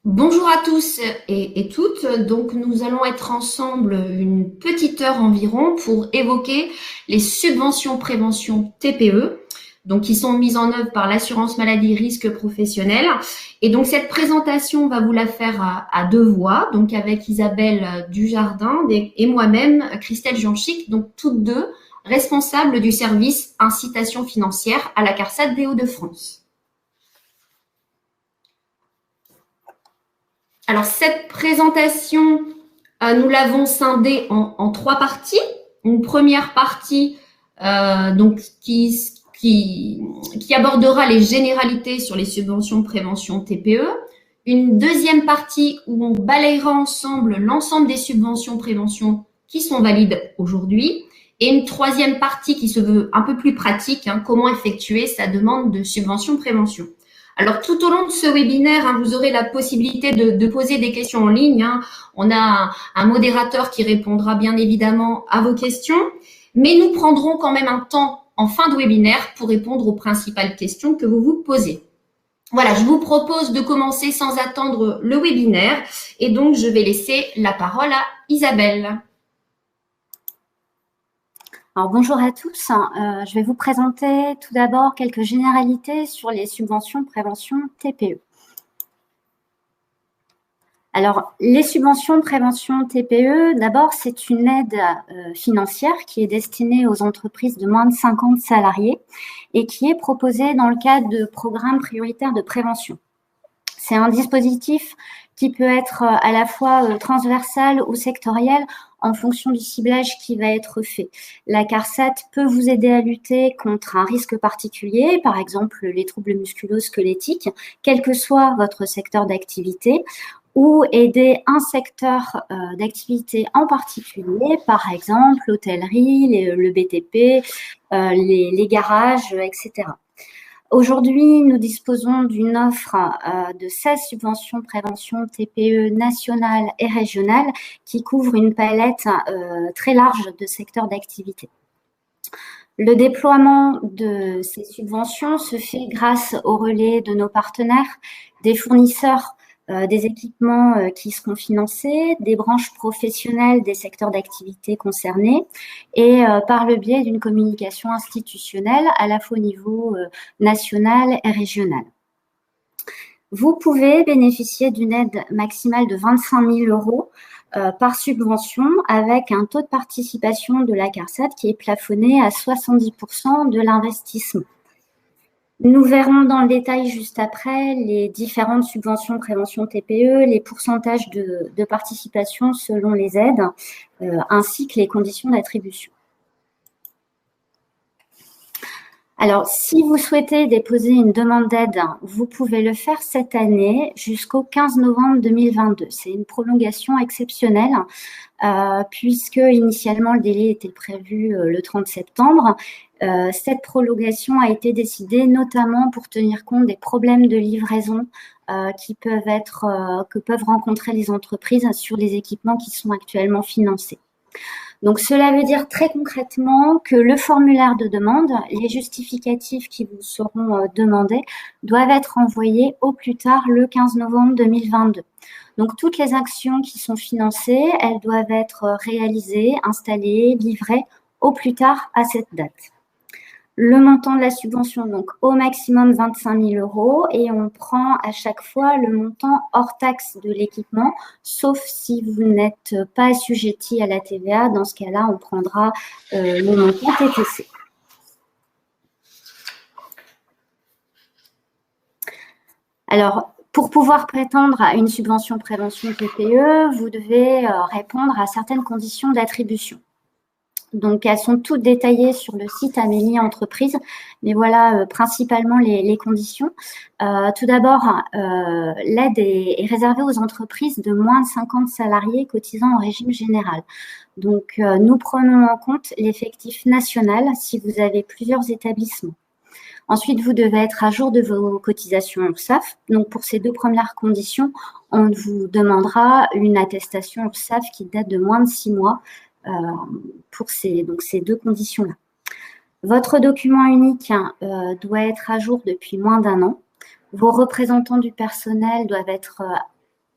Bonjour à tous et toutes. Donc, nous allons être ensemble une petite heure environ pour évoquer les subventions prévention TPE, donc qui sont mises en œuvre par l'assurance maladie risque professionnel. Et donc, cette présentation, on va vous la faire à deux voix, donc avec Isabelle Dujardin et moi-même, Christelle Janchic, donc toutes deux responsables du service incitation financière à la CARSAT des Hauts-de-France. Alors, cette présentation, nous l'avons scindée en trois parties. Une première partie donc qui abordera les généralités sur les subventions de prévention TPE. Une deuxième partie où on balayera ensemble l'ensemble des subventions prévention qui sont valides aujourd'hui. Et une troisième partie qui se veut un peu plus pratique, comment effectuer sa demande de subvention prévention. Alors, tout au long de ce webinaire, vous aurez la possibilité de poser des questions en ligne. On a un modérateur qui répondra bien évidemment à vos questions, mais nous prendrons quand même un temps en fin de webinaire pour répondre aux principales questions que vous vous posez. Voilà, je vous propose de commencer sans attendre le webinaire et donc je vais laisser la parole à Isabelle. Alors, bonjour à tous. Je vais vous présenter tout d'abord quelques généralités sur les subventions prévention TPE. Alors, les subventions prévention TPE, d'abord, c'est une aide financière qui est destinée aux entreprises de moins de 50 salariés et qui est proposée dans le cadre de programmes prioritaires de prévention. C'est un dispositif qui peut être à la fois transversal ou sectoriel en fonction du ciblage qui va être fait. La CARSAT peut vous aider à lutter contre un risque particulier, par exemple les troubles musculo-squelettiques, quel que soit votre secteur d'activité, ou aider un secteur d'activité en particulier, par exemple l'hôtellerie, le BTP, les garages, etc. Aujourd'hui, nous disposons d'une offre de 16 subventions prévention TPE nationales et régionales qui couvrent une palette très large de secteurs d'activité. Le déploiement de ces subventions se fait grâce au relais de nos partenaires, des fournisseurs des équipements qui seront financés, des branches professionnelles des secteurs d'activité concernés et par le biais d'une communication institutionnelle à la fois au niveau national et régional. Vous pouvez bénéficier d'une aide maximale de 25 000 euros par subvention avec un taux de participation de la CARSAT qui est plafonné à 70% de l'investissement. Nous verrons dans le détail juste après les différentes subventions prévention TPE, les pourcentages de participation selon les aides, ainsi que les conditions d'attribution. Alors, si vous souhaitez déposer une demande d'aide, vous pouvez le faire cette année jusqu'au 15 novembre 2022. C'est une prolongation exceptionnelle puisque initialement le délai était prévu le 30 septembre. Cette prolongation a été décidée notamment pour tenir compte des problèmes de livraison que peuvent rencontrer les entreprises sur les équipements qui sont actuellement financés. Donc, cela veut dire très concrètement que le formulaire de demande, les justificatifs qui vous seront demandés doivent être envoyés au plus tard le 15 novembre 2022. Donc, toutes les actions qui sont financées, elles doivent être réalisées, installées, livrées au plus tard à cette date. Le montant de la subvention, donc au maximum 25 000 euros, et on prend à chaque fois le montant hors taxe de l'équipement, sauf si vous n'êtes pas assujetti à la TVA. Dans ce cas-là, on prendra le montant TTC. Alors, pour pouvoir prétendre à une subvention prévention TPE, vous devez répondre à certaines conditions d'attribution. Donc, elles sont toutes détaillées sur le site Amélie Entreprise, mais voilà principalement les conditions. Tout d'abord, l'aide est réservée aux entreprises de moins de 50 salariés cotisant en régime général. Donc, nous prenons en compte l'effectif national si vous avez plusieurs établissements. Ensuite, vous devez être à jour de vos cotisations URSSAF. Donc, pour ces deux premières conditions, on vous demandera une attestation URSSAF qui date de moins de 6 mois. Pour ces deux conditions-là. Votre document unique doit être à jour depuis moins d'1 an. Vos représentants du personnel doivent être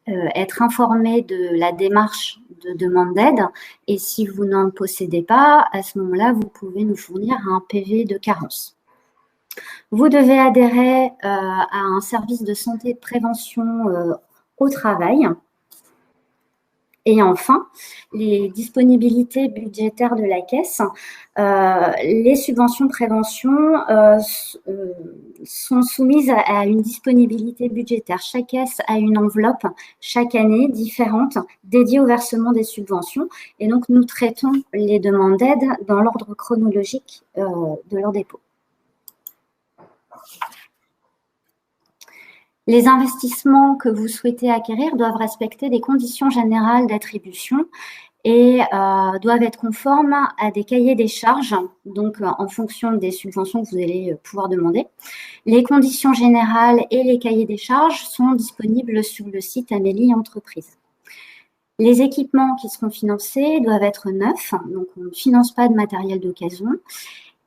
être informé de la démarche de demande d'aide. Et si vous n'en possédez pas, à ce moment-là, vous pouvez nous fournir un PV de carence. Vous devez adhérer à un service de santé et de prévention au travail. Et enfin, les disponibilités budgétaires de la caisse. Les subventions de prévention sont soumises à une disponibilité budgétaire. Chaque caisse a une enveloppe chaque année différente dédiée au versement des subventions. Et donc, nous traitons les demandes d'aide dans l'ordre chronologique de leur dépôt. Les investissements que vous souhaitez acquérir doivent respecter des conditions générales d'attribution et doivent être conformes à des cahiers des charges, donc en fonction des subventions que vous allez pouvoir demander. Les conditions générales et les cahiers des charges sont disponibles sur le site Amélie Entreprise. Les équipements qui seront financés doivent être neufs, donc on ne finance pas de matériel d'occasion.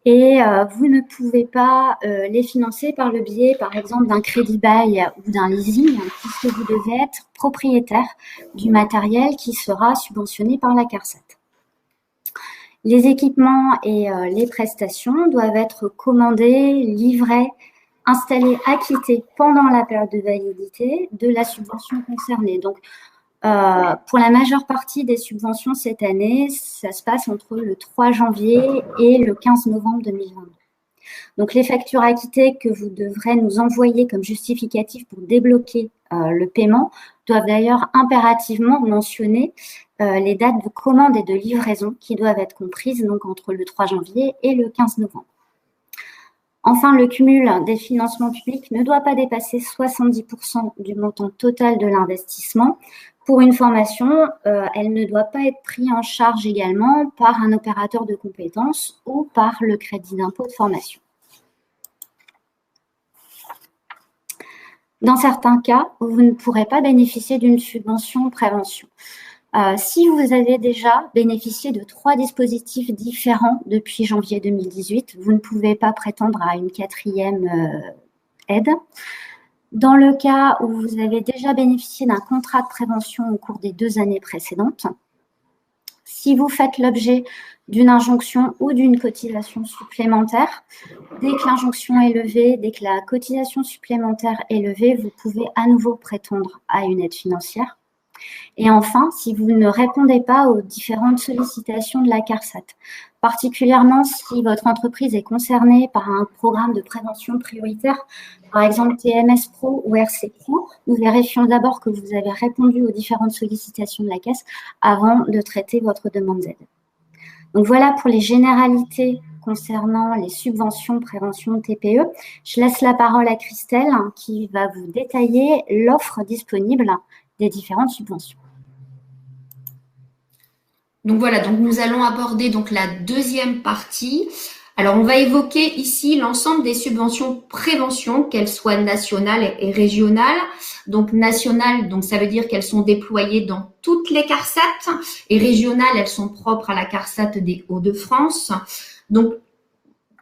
Et vous ne pouvez pas les financer par le biais, par exemple, d'un crédit bail ou d'un leasing, puisque vous devez être propriétaire du matériel qui sera subventionné par la CARSAT. Les équipements et les prestations doivent être commandés, livrés, installés, acquittés pendant la période de validité de la subvention concernée. Donc, pour la majeure partie des subventions cette année, ça se passe entre le 3 janvier et le 15 novembre 2022. Donc, les factures acquittées que vous devrez nous envoyer comme justificatif pour débloquer le paiement doivent d'ailleurs impérativement mentionner les dates de commande et de livraison qui doivent être comprises donc entre le 3 janvier et le 15 novembre. Enfin, le cumul des financements publics ne doit pas dépasser 70% du montant total de l'investissement. Pour une formation, elle ne doit pas être prise en charge également par un opérateur de compétences ou par le crédit d'impôt de formation. Dans certains cas, vous ne pourrez pas bénéficier d'une subvention prévention. Si vous avez déjà bénéficié de 3 dispositifs différents depuis janvier 2018, vous ne pouvez pas prétendre à une 4e aide. Dans le cas où vous avez déjà bénéficié d'un contrat de prévention au cours des 2 années précédentes, si vous faites l'objet d'une injonction ou d'une cotisation supplémentaire, dès que l'injonction est levée, dès que la cotisation supplémentaire est levée, vous pouvez à nouveau prétendre à une aide financière. Et enfin, si vous ne répondez pas aux différentes sollicitations de la CARSAT, particulièrement si votre entreprise est concernée par un programme de prévention prioritaire, par exemple TMS Pro ou RC Pro, nous vérifions d'abord que vous avez répondu aux différentes sollicitations de la caisse avant de traiter votre demande d'aide. Donc voilà pour les généralités concernant les subventions prévention TPE. Je laisse la parole à Christelle qui va vous détailler l'offre disponible des différentes subventions. Donc voilà, donc nous allons aborder donc la deuxième partie. Alors on va évoquer ici l'ensemble des subventions prévention, qu'elles soient nationales et régionales. Donc nationales, donc ça veut dire qu'elles sont déployées dans toutes les CARSAT, et régionales, elles sont propres à la CARSAT des Hauts-de-France. Donc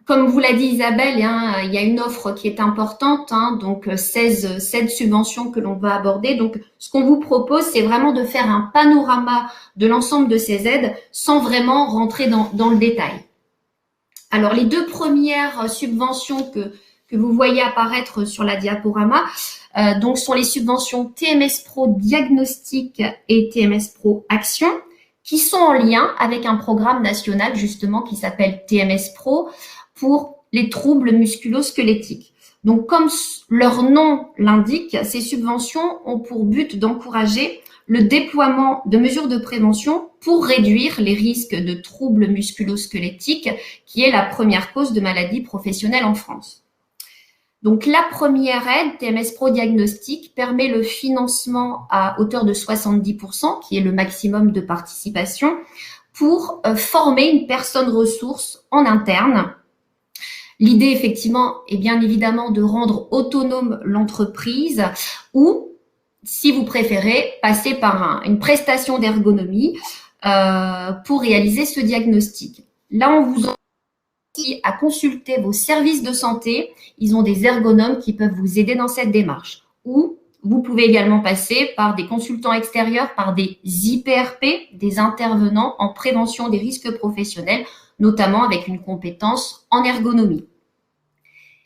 comme vous l'a dit Isabelle, il y a une offre qui est importante, donc 16 subventions que l'on va aborder. Donc, ce qu'on vous propose, c'est vraiment de faire un panorama de l'ensemble de ces aides sans vraiment rentrer dans le détail. Alors, les 2 premières subventions que vous voyez apparaître sur la diaporama, donc sont les subventions TMS Pro Diagnostic et TMS Pro Action, qui sont en lien avec un programme national justement qui s'appelle TMS Pro, pour les troubles musculo-squelettiques. Donc, comme leur nom l'indique, ces subventions ont pour but d'encourager le déploiement de mesures de prévention pour réduire les risques de troubles musculo-squelettiques, qui est la première cause de maladie professionnelle en France. Donc, la première aide, TMS Pro Diagnostic, permet le financement à hauteur de 70%, qui est le maximum de participation, pour former une personne ressource en interne. L'idée, effectivement, est bien évidemment de rendre autonome l'entreprise ou, si vous préférez, passer par une prestation d'ergonomie pour réaliser ce diagnostic. Là, on vous invite à consulter vos services de santé. Ils ont des ergonomes qui peuvent vous aider dans cette démarche. Ou, Vous pouvez également passer par des consultants extérieurs, par des IPRP, des intervenants en prévention des risques professionnels, notamment avec une compétence en ergonomie.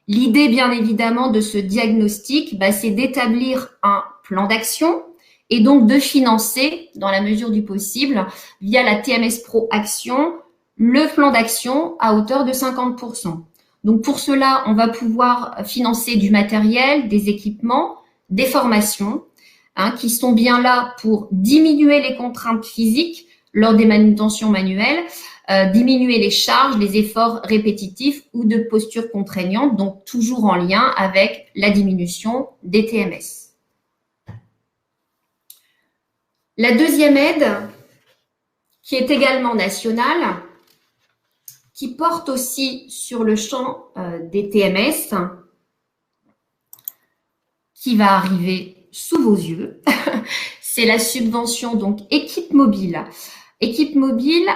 L'idée, bien évidemment, de ce diagnostic, c'est d'établir un plan d'action et donc de financer, dans la mesure du possible, via la TMS Pro Action, le plan d'action à hauteur de 50%. Donc pour cela, on va pouvoir financer du matériel, des équipements, des formations, qui sont bien là pour diminuer les contraintes physiques lors des manutentions manuelles, diminuer les charges, les efforts répétitifs ou de posture contraignante, donc toujours en lien avec la diminution des TMS. La deuxième aide, qui est également nationale, qui porte aussi sur le champ des TMS, qui va arriver sous vos yeux, c'est la subvention donc équipe mobile. Équipe mobile,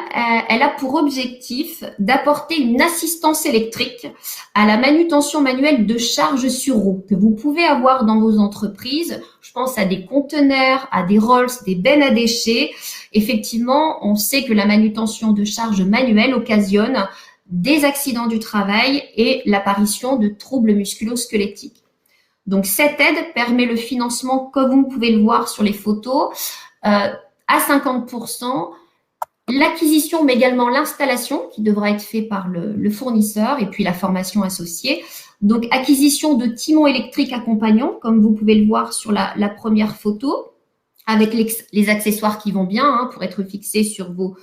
elle a pour objectif d'apporter une assistance électrique à la manutention manuelle de charges sur roue que vous pouvez avoir dans vos entreprises. Je pense à des conteneurs, à des rolls, des bennes à déchets. Effectivement, on sait que la manutention de charges manuelles occasionne des accidents du travail et l'apparition de troubles musculo-squelettiques. Donc, cette aide permet le financement, comme vous pouvez le voir sur les photos, à 50%, l'acquisition, mais également l'installation qui devra être faite par le fournisseur et puis la formation associée. Donc, acquisition de timons électriques accompagnants, comme vous pouvez le voir sur la première photo, avec les accessoires qui vont bien pour être fixés sur vos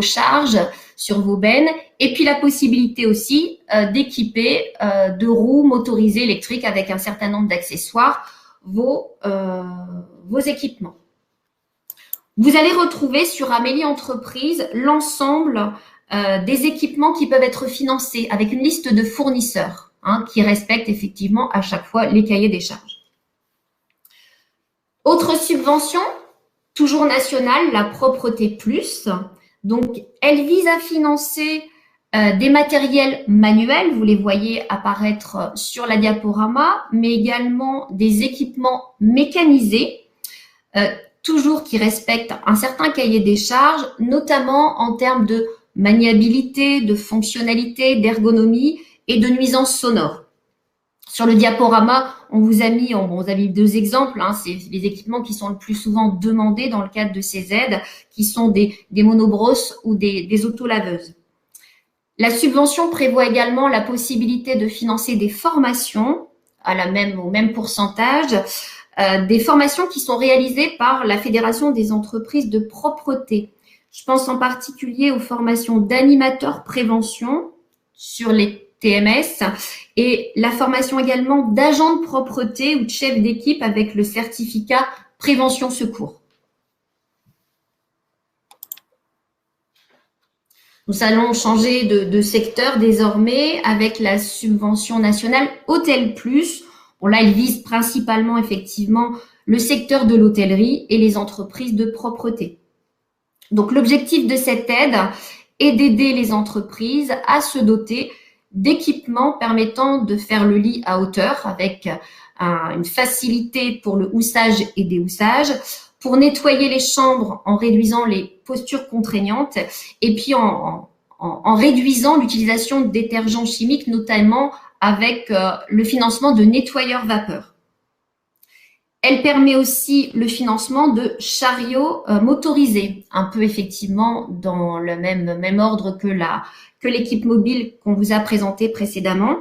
charges, sur vos bennes, et puis la possibilité aussi d'équiper de roues motorisées électriques avec un certain nombre d'accessoires vos équipements. Vous allez retrouver sur Amélie Entreprise l'ensemble des équipements qui peuvent être financés avec une liste de fournisseurs qui respectent effectivement à chaque fois les cahiers des charges. Autre subvention, toujours nationale, la Propreté Plus. Donc, elle vise à financer des matériels manuels, vous les voyez apparaître sur la diaporama, mais également des équipements mécanisés, toujours qui respectent un certain cahier des charges, notamment en termes de maniabilité, de fonctionnalité, d'ergonomie et de nuisances sonores. Sur le diaporama, on vous a mis deux exemples, c'est les équipements qui sont le plus souvent demandés dans le cadre de ces aides, qui sont des monobrosses ou des autolaveuses. La subvention prévoit également la possibilité de financer des formations au même pourcentage, des formations qui sont réalisées par la Fédération des entreprises de propreté. Je pense en particulier aux formations d'animateurs prévention sur les TMS et la formation également d'agents de propreté ou de chef d'équipe avec le certificat prévention secours. Nous allons changer de secteur désormais avec la subvention nationale Hôtel Plus. Bon, là, elle vise principalement effectivement le secteur de l'hôtellerie et les entreprises de propreté. Donc, l'objectif de cette aide est d'aider les entreprises à se doter d'équipements permettant de faire le lit à hauteur avec une facilité pour le houssage et déhoussage, pour nettoyer les chambres en réduisant les postures contraignantes et puis en réduisant l'utilisation de détergents chimiques, notamment avec le financement de nettoyeurs vapeur. Elle permet aussi le financement de chariots motorisés, un peu effectivement dans le même ordre que l'équipe mobile qu'on vous a présentée précédemment.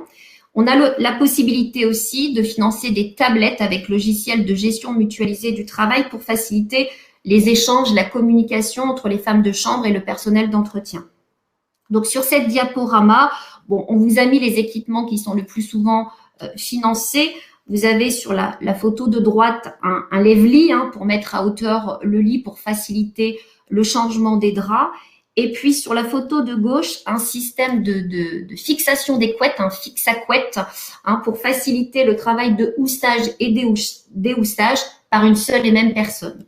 On a la possibilité aussi de financer des tablettes avec logiciel de gestion mutualisée du travail pour faciliter les échanges, la communication entre les femmes de chambre et le personnel d'entretien. Donc, sur cette diaporama, on vous a mis les équipements qui sont le plus souvent financés. Vous avez sur la photo de droite un lève-lit pour mettre à hauteur le lit pour faciliter le changement des draps. Et puis, sur la photo de gauche, un système de fixation des couettes, un fixe à couette, pour faciliter le travail de houssage et déhoussage par une seule et même personne.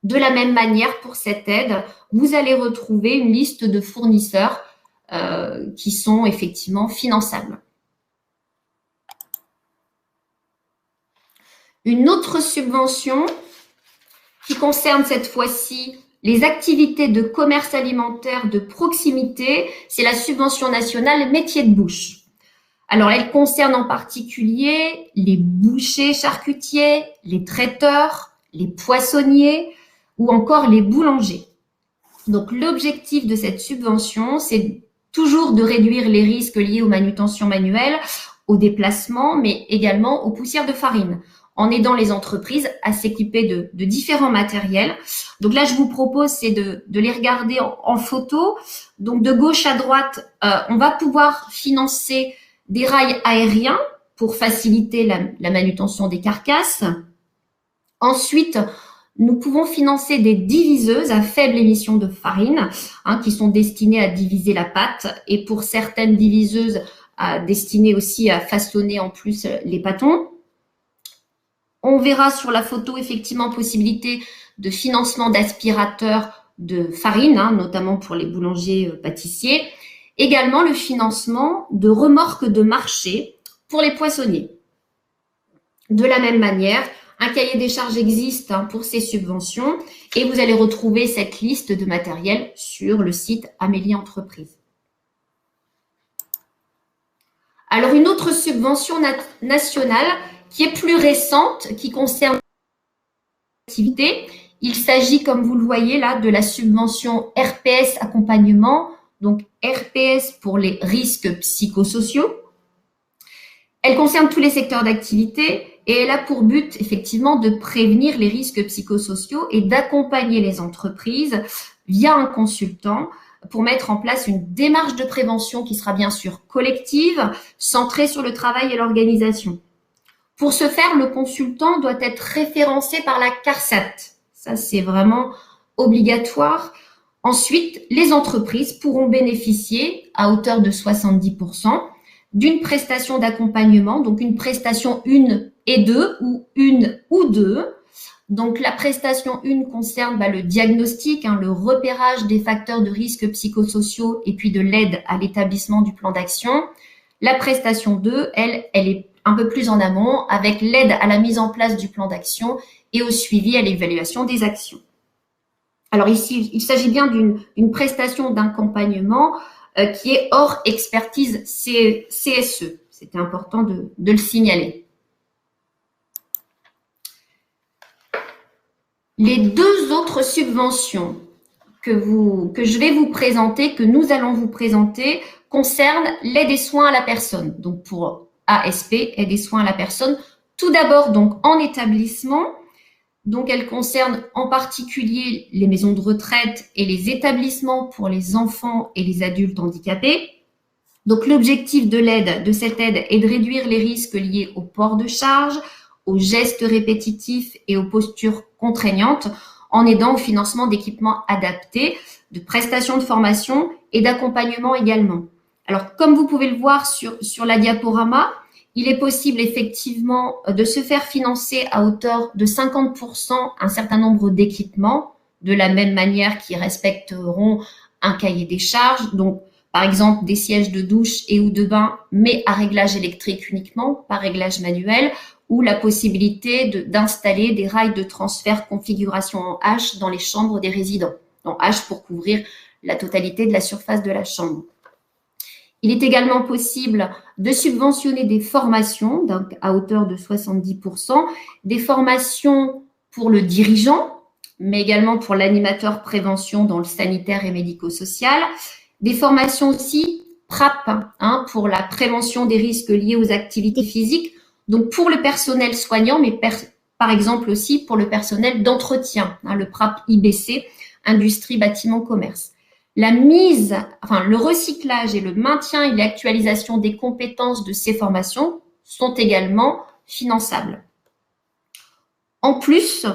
De la même manière, pour cette aide, vous allez retrouver une liste de fournisseurs qui sont effectivement finançables. Une autre subvention qui concerne cette fois-ci les activités de commerce alimentaire de proximité, c'est la subvention nationale métiers de bouche. Alors, elle concerne en particulier les bouchers charcutiers, les traiteurs, les poissonniers ou encore les boulangers. Donc, l'objectif de cette subvention, c'est toujours de réduire les risques liés aux manutentions manuelles, aux déplacements, mais également aux poussières de farine, en aidant les entreprises à s'équiper de différents matériels. Donc là, je vous propose, c'est de les regarder en photo. Donc, de gauche à droite, on va pouvoir financer des rails aériens pour faciliter la manutention des carcasses. Ensuite, nous pouvons financer des diviseuses à faible émission de farine, qui sont destinées à diviser la pâte, et pour certaines diviseuses destinées aussi à façonner en plus les pâtons. On verra sur la photo effectivement possibilité de financement d'aspirateurs de farine, notamment pour les boulangers pâtissiers. Également le financement de remorques de marché pour les poissonniers. De la même manière, un cahier des charges existe pour ces subventions et vous allez retrouver cette liste de matériel sur le site Amélie Entreprise. Alors, une autre subvention nationale qui est plus récente, qui concerne l'activité. Il s'agit, comme vous le voyez là, de la subvention RPS accompagnement, donc RPS pour les risques psychosociaux. Elle concerne tous les secteurs d'activité et elle a pour but effectivement de prévenir les risques psychosociaux et d'accompagner les entreprises via un consultant pour mettre en place une démarche de prévention qui sera bien sûr collective, centrée sur le travail et l'organisation. Pour ce faire, le consultant doit être référencé par la CARSAT. Ça, c'est vraiment obligatoire. Ensuite, les entreprises pourront bénéficier à hauteur de 70% d'une prestation d'accompagnement, donc une prestation 1 et 2 ou 1 ou 2. Donc, la prestation 1 concerne le diagnostic, le repérage des facteurs de risque psychosociaux et puis de l'aide à l'établissement du plan d'action. La prestation 2, elle est un peu plus en amont avec l'aide à la mise en place du plan d'action et au suivi à l'évaluation des actions. Alors ici, il s'agit bien d'une prestation d'accompagnement qui est hors expertise CSE. C'était important de le signaler. Les deux autres subventions que je vais vous présenter, que nous allons vous présenter, concernent l'aide et soins à la personne. Donc pour ASP, aide et soins à la personne. Tout d'abord, donc en établissement. Donc, elle concerne en particulier les maisons de retraite et les établissements pour les enfants et les adultes handicapés. Donc, l'objectif de cette aide est de réduire les risques liés au port de charge, aux gestes répétitifs et aux postures contraignantes en aidant au financement d'équipements adaptés, de prestations de formation et d'accompagnement également. Alors, comme vous pouvez le voir sur la diaporama, il est possible effectivement de se faire financer à hauteur de 50% un certain nombre d'équipements, de la même manière qu'ils respecteront un cahier des charges. Donc, par exemple, des sièges de douche et ou de bain, mais à réglage électrique uniquement, pas réglage manuel, ou la possibilité d'installer des rails de transfert configuration en H dans les chambres des résidents. En H pour couvrir la totalité de la surface de la chambre. Il est également possible de subventionner des formations, donc à hauteur de 70%, des formations pour le dirigeant, mais également pour l'animateur prévention dans le sanitaire et médico-social, des formations aussi PRAP, pour la prévention des risques liés aux activités physiques, donc pour le personnel soignant, mais par exemple aussi pour le personnel d'entretien, le PRAP IBC, industrie, bâtiment, commerce. Le recyclage et le maintien et l'actualisation des compétences de ces formations sont également finançables. En plus,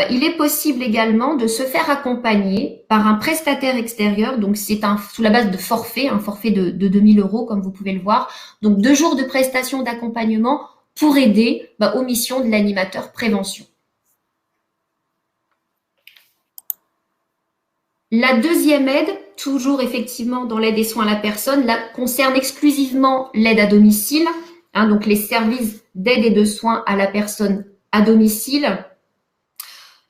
il est possible également de se faire accompagner par un prestataire extérieur. Donc, c'est sous la base de forfait, un forfait de 2 000 € comme vous pouvez le voir. Donc, 2 jours de prestation d'accompagnement pour aider aux missions de l'animateur prévention. La deuxième aide, toujours effectivement dans l'aide et soins à la personne, là, concerne exclusivement l'aide à domicile, donc les services d'aide et de soins à la personne à domicile.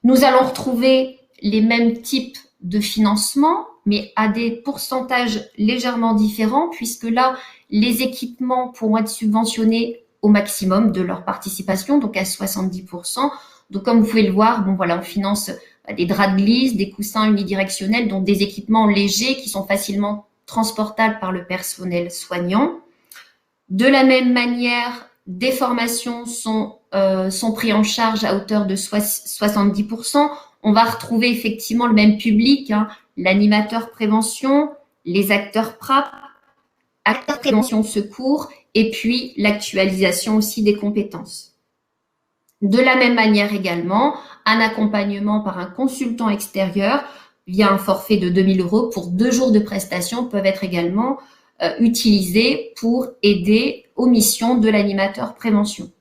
Nous allons retrouver les mêmes types de financement, mais à des pourcentages légèrement différents, puisque là, les équipements pourront être subventionnés au maximum de leur participation, donc à 70%. Donc, comme vous pouvez le voir, bon voilà, on finance des draps de glisse, des coussins unidirectionnels, donc des équipements légers qui sont facilement transportables par le personnel soignant. De la même manière, des formations sont pris en charge à hauteur de 70%. On va retrouver effectivement le même public, hein, l'animateur prévention, les acteurs PRAP, acteurs prévention secours, et puis l'actualisation aussi des compétences. De la même manière également, un accompagnement par un consultant extérieur via un forfait de 2 000 € pour 2 jours de prestation peuvent être également utilisés pour aider aux missions de l'animateur prévention.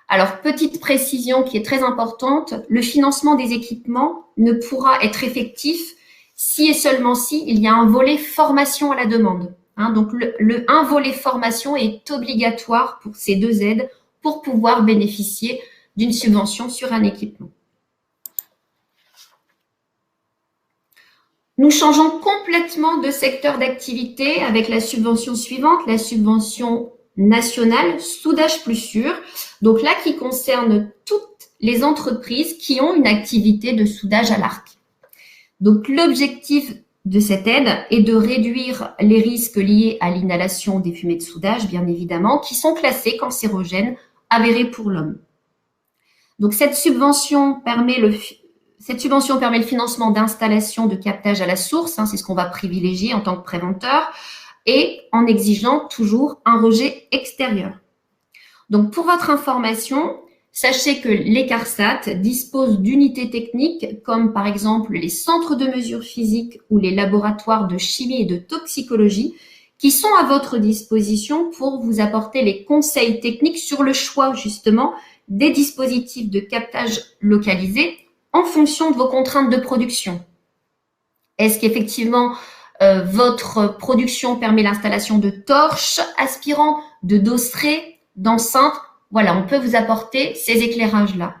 Alors, petite précision qui est très importante, le financement des équipements ne pourra être effectif si et seulement si il y a un volet formation à la demande. Hein, donc, un volet formation est obligatoire pour ces deux aides pour pouvoir bénéficier d'une subvention sur un équipement. Nous changeons complètement de secteur d'activité avec la subvention suivante, la subvention nationale Soudage Plus Sûr. Donc là, qui concerne toutes les entreprises qui ont une activité de soudage à l'arc. Donc l'objectif de cette aide est de réduire les risques liés à l'inhalation des fumées de soudage, bien évidemment, qui sont classés cancérogènes avérés pour l'homme. Donc cette subvention permet le financement d'installations de captage à la source, hein, c'est ce qu'on va privilégier en tant que préventeur, et en exigeant toujours un rejet extérieur. Donc pour votre information, sachez que les CARSAT disposent d'unités techniques comme par exemple les centres de mesure physique ou les laboratoires de chimie et de toxicologie qui sont à votre disposition pour vous apporter les conseils techniques sur le choix justement des dispositifs de captage localisés en fonction de vos contraintes de production. Est-ce qu'effectivement, votre production permet l'installation de torches aspirantes, de dosseret, d'enceintes? Voilà, on peut vous apporter ces éclairages-là.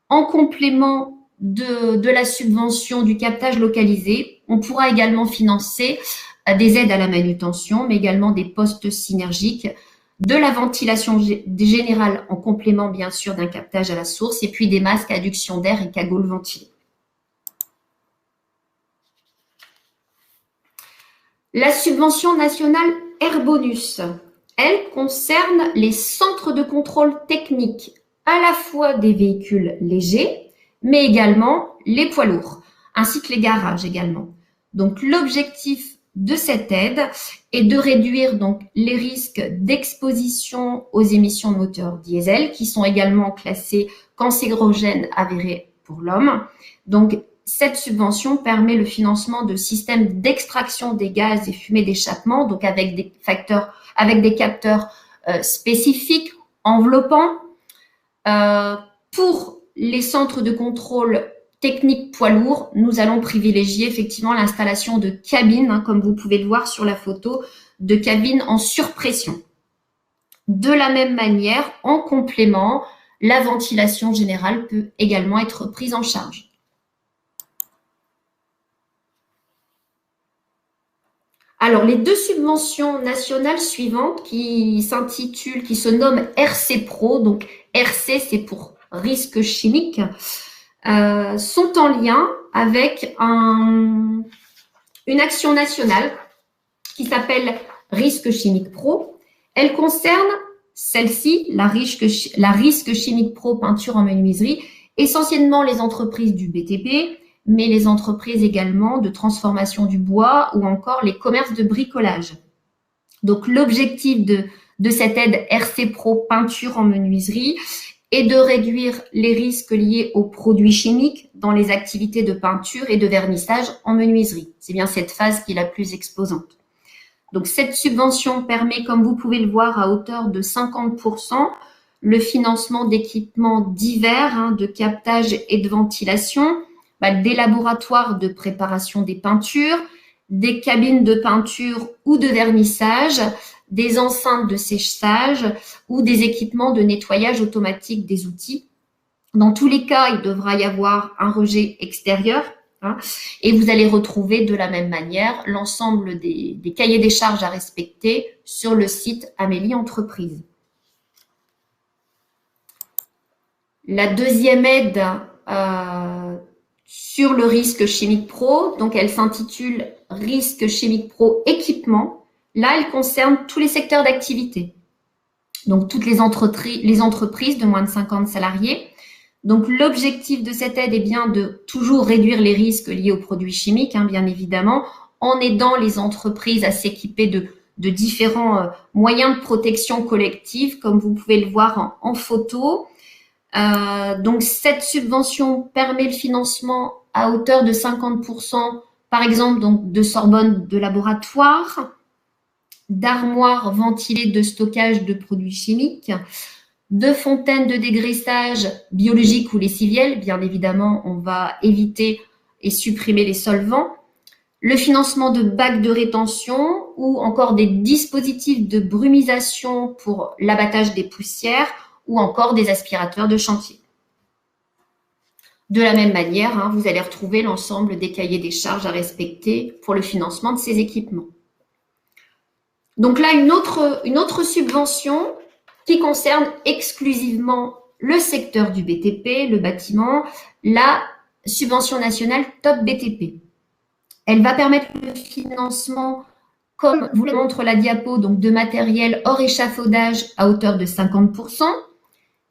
En complément de la subvention du captage localisé, on pourra également financer des aides à la manutention, mais également des postes synergiques, de la ventilation générale en complément bien sûr d'un captage à la source et puis des masques à adduction d'air et cagoules ventilées. La subvention nationale Airbonus, elle concerne les centres de contrôle technique à la fois des véhicules légers, mais également les poids lourds, ainsi que les garages également. Donc l'objectif de cette aide est de réduire donc les risques d'exposition aux émissions de moteurs diesel qui sont également classés cancérogènes avérés pour l'homme. Donc cette subvention permet le financement de systèmes d'extraction des gaz et fumées d'échappement, donc avec des capteurs spécifiques enveloppants. Pour les centres de contrôle technique poids lourd, nous allons privilégier effectivement l'installation de cabines, hein, comme vous pouvez le voir sur la photo, de cabines en surpression. De la même manière, en complément, la ventilation générale peut également être prise en charge. Alors, les deux subventions nationales suivantes qui se nomment RC Pro, donc RC c'est pour risque chimique, sont en lien avec une action nationale qui s'appelle Risque Chimique Pro. Elle concerne celle-ci, la Risque Chimique Pro peinture en menuiserie, essentiellement les entreprises du BTP, mais les entreprises également de transformation du bois ou encore les commerces de bricolage. Donc l'objectif de cette aide RC Pro peinture en menuiserie et de réduire les risques liés aux produits chimiques dans les activités de peinture et de vernissage en menuiserie. C'est bien cette phase qui est la plus exposante. Donc, cette subvention permet, comme vous pouvez le voir, à hauteur de 50%, le financement d'équipements divers, hein, de captage et de ventilation, des laboratoires de préparation des peintures, des cabines de peinture ou de vernissage, des enceintes de séchage ou des équipements de nettoyage automatique des outils. Dans tous les cas, il devra y avoir un rejet extérieur, hein, et vous allez retrouver de la même manière l'ensemble des cahiers des charges à respecter sur le site Amélie Entreprise. La deuxième aide sur le risque chimique pro, donc elle s'intitule Risque chimique pro équipement. Là, elle concerne tous les secteurs d'activité, donc toutes les entreprises de moins de 50 salariés. Donc, l'objectif de cette aide est bien de toujours réduire les risques liés aux produits chimiques, hein, bien évidemment, en aidant les entreprises à s'équiper de différents moyens de protection collective, comme vous pouvez le voir en photo. Donc, cette subvention permet le financement à hauteur de 50%, par exemple, donc de Sorbonne de laboratoire, d'armoires ventilées de stockage de produits chimiques, de fontaines de dégraissage biologique ou lessivielles. Bien évidemment, on va éviter et supprimer les solvants. Le financement de bacs de rétention ou encore des dispositifs de brumisation pour l'abattage des poussières ou encore des aspirateurs de chantier. De la même manière, hein, vous allez retrouver l'ensemble des cahiers des charges à respecter pour le financement de ces équipements. Donc là, une autre subvention qui concerne exclusivement le secteur du BTP, le bâtiment, la subvention nationale Top BTP. Elle va permettre le financement, comme vous le montre la diapo, donc de matériel hors échafaudage à hauteur de 50%,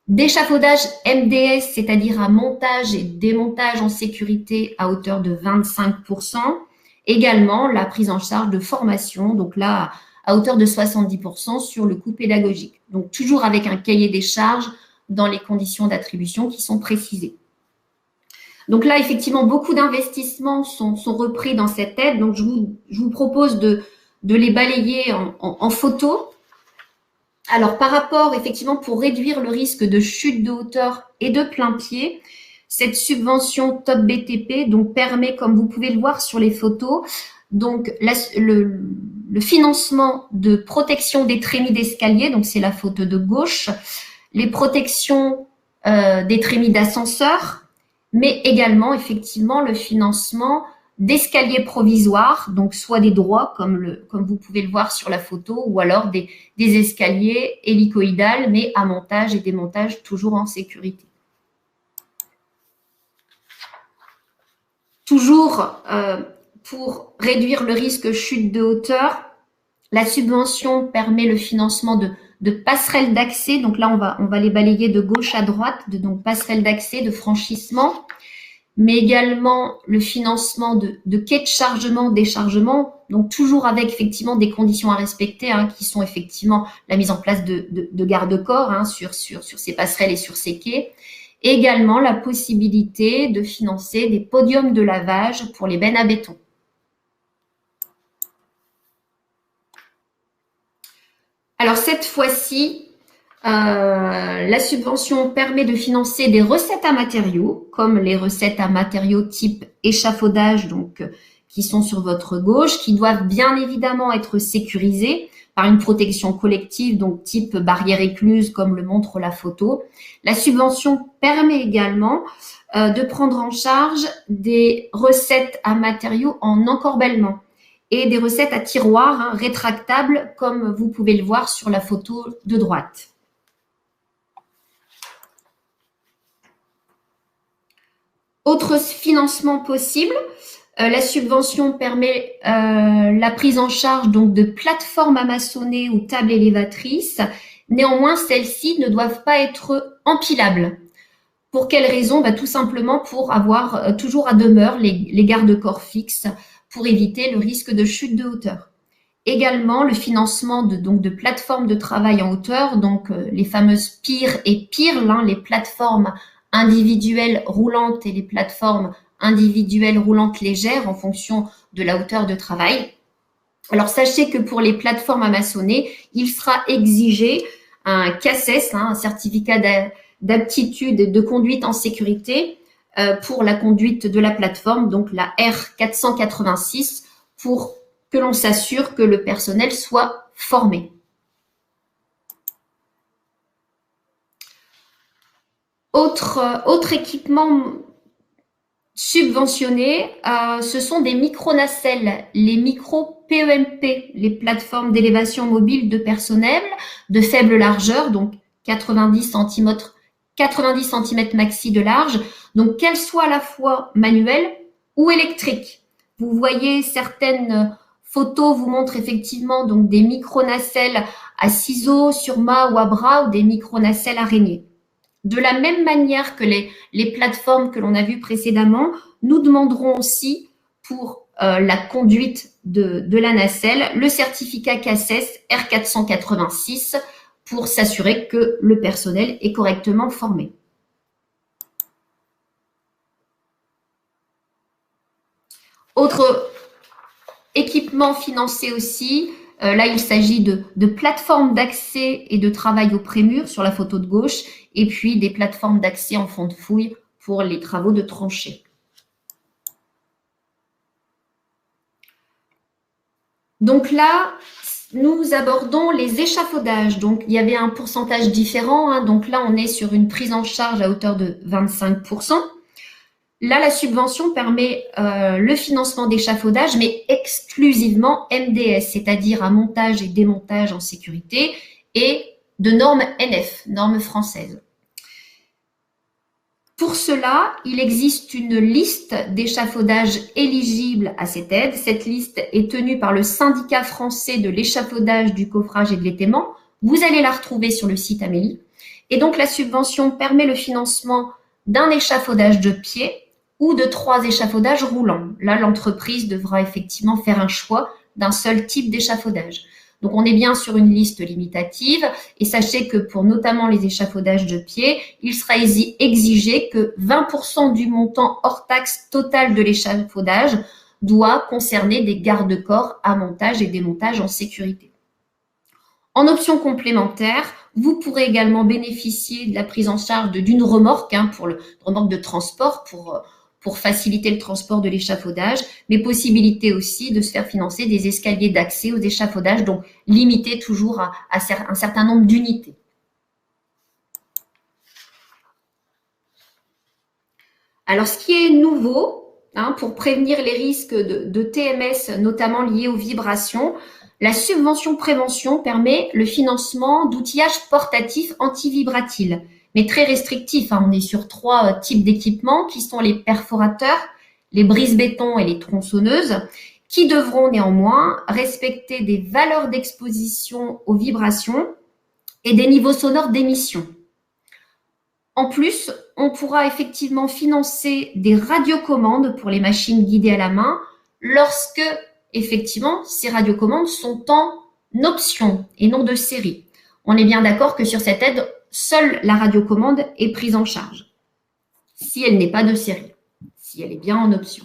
d'échafaudage MDS, c'est-à-dire à montage et démontage en sécurité à hauteur de 25%, également la prise en charge de formation, donc là, à hauteur de 70% sur le coût pédagogique. Donc, toujours avec un cahier des charges dans les conditions d'attribution qui sont précisées. Donc là, effectivement, beaucoup d'investissements sont repris dans cette aide. Donc, je vous propose de les balayer en photo. Alors, par rapport, effectivement, pour réduire le risque de chute de hauteur et de plein pied, cette subvention Top BTP donc, permet, comme vous pouvez le voir sur les photos, donc le financement de protection des trémies d'escalier, donc c'est la photo de gauche, les protections des trémies d'ascenseur, mais également effectivement le financement d'escaliers provisoires, donc soit des droits comme vous pouvez le voir sur la photo, ou alors des escaliers hélicoïdales, mais à montage et démontage toujours en sécurité. Toujours pour réduire le risque chute de hauteur, la subvention permet le financement de passerelles d'accès. Donc là, on va les balayer de gauche à droite, donc passerelles d'accès, de franchissement, mais également le financement de quais de chargement, déchargement, donc toujours avec effectivement des conditions à respecter, hein, qui sont effectivement la mise en place de garde-corps, hein, sur ces passerelles et sur ces quais. Également la possibilité de financer des podiums de lavage pour les bennes à béton. Alors cette fois-ci, la subvention permet de financer des recettes à matériaux, comme les recettes à matériaux type échafaudage, donc qui sont sur votre gauche, qui doivent bien évidemment être sécurisées par une protection collective, donc type barrière écluse, comme le montre la photo. La subvention permet également de prendre en charge des recettes à matériaux en encorbellement et des recettes à tiroirs, hein, rétractables, comme vous pouvez le voir sur la photo de droite. Autre financement possible, la subvention permet la prise en charge donc de plateformes à maçonner ou tables élévatrices. Néanmoins, celles-ci ne doivent pas être empilables. Pour quelle raison? Tout simplement pour avoir toujours à demeure les garde-corps fixes pour éviter le risque de chute de hauteur. Également, le financement de plateformes de travail en hauteur, donc les fameuses PIR et PIRL, hein, les plateformes individuelles roulantes et les plateformes individuelles roulantes légères en fonction de la hauteur de travail. Alors, sachez que pour les plateformes à maçonner, il sera exigé un CACES, hein, un certificat d'aptitude et de conduite en sécurité pour la conduite de la plateforme, donc la R486, pour que l'on s'assure que le personnel soit formé. Autre équipement subventionnés, ce sont des micronacelles, les micro-PEMP, les plateformes d'élévation mobile de personnel de faible largeur, donc 90 cm maxi de large, donc qu'elles soient à la fois manuelles ou électriques. Vous voyez, certaines photos vous montrent effectivement donc des micronacelles à ciseaux sur main ou à bras ou des micronacelles araignées. De la même manière que les plateformes que l'on a vues précédemment, nous demanderons aussi pour la conduite de la nacelle le certificat CACES R486 pour s'assurer que le personnel est correctement formé. Autre équipement financé aussi, là il s'agit de plateformes d'accès et de travail au prémur sur la photo de gauche, et puis des plateformes d'accès en fond de fouille pour les travaux de tranchée. Donc là, nous abordons les échafaudages. Donc il y avait un pourcentage différent, hein. Donc là on est sur une prise en charge à hauteur de 25%. Là, la subvention permet le financement d'échafaudage, mais exclusivement MDS, c'est-à-dire un montage et démontage en sécurité, et de normes NF, normes françaises. Pour cela, il existe une liste d'échafaudages éligibles à cette aide. Cette liste est tenue par le syndicat français de l'échafaudage, du coffrage et de l'étaiement. Vous allez la retrouver sur le site Amélie. Et donc, la subvention permet le financement d'un échafaudage de pied ou de 3 échafaudages roulants. Là, l'entreprise devra effectivement faire un choix d'un seul type d'échafaudage. Donc, on est bien sur une liste limitative et sachez que pour notamment les échafaudages de pied, il sera exigé que 20% du montant hors taxe total de l'échafaudage doit concerner des garde-corps à montage et démontage en sécurité. En option complémentaire, vous pourrez également bénéficier de la prise en charge d'une remorque, pour le remorque de transport pour faciliter le transport de l'échafaudage, mais possibilité aussi de se faire financer des escaliers d'accès aux échafaudages, donc limités toujours à un certain nombre d'unités. Alors, ce qui est nouveau, pour prévenir les risques de TMS, notamment liés aux vibrations, la subvention prévention permet le financement d'outillages portatifs anti-vibratiles, mais très restrictifs. On est sur 3 types d'équipements qui sont les perforateurs, les brise-bétons et les tronçonneuses, qui devront néanmoins respecter des valeurs d'exposition aux vibrations et des niveaux sonores d'émission. En plus, on pourra effectivement financer des radiocommandes pour les machines guidées à la main lorsque, effectivement, ces radiocommandes sont en option et non de série. On est bien d'accord que sur cette aide, seule la radiocommande est prise en charge, si elle n'est pas de série, si elle est bien en option.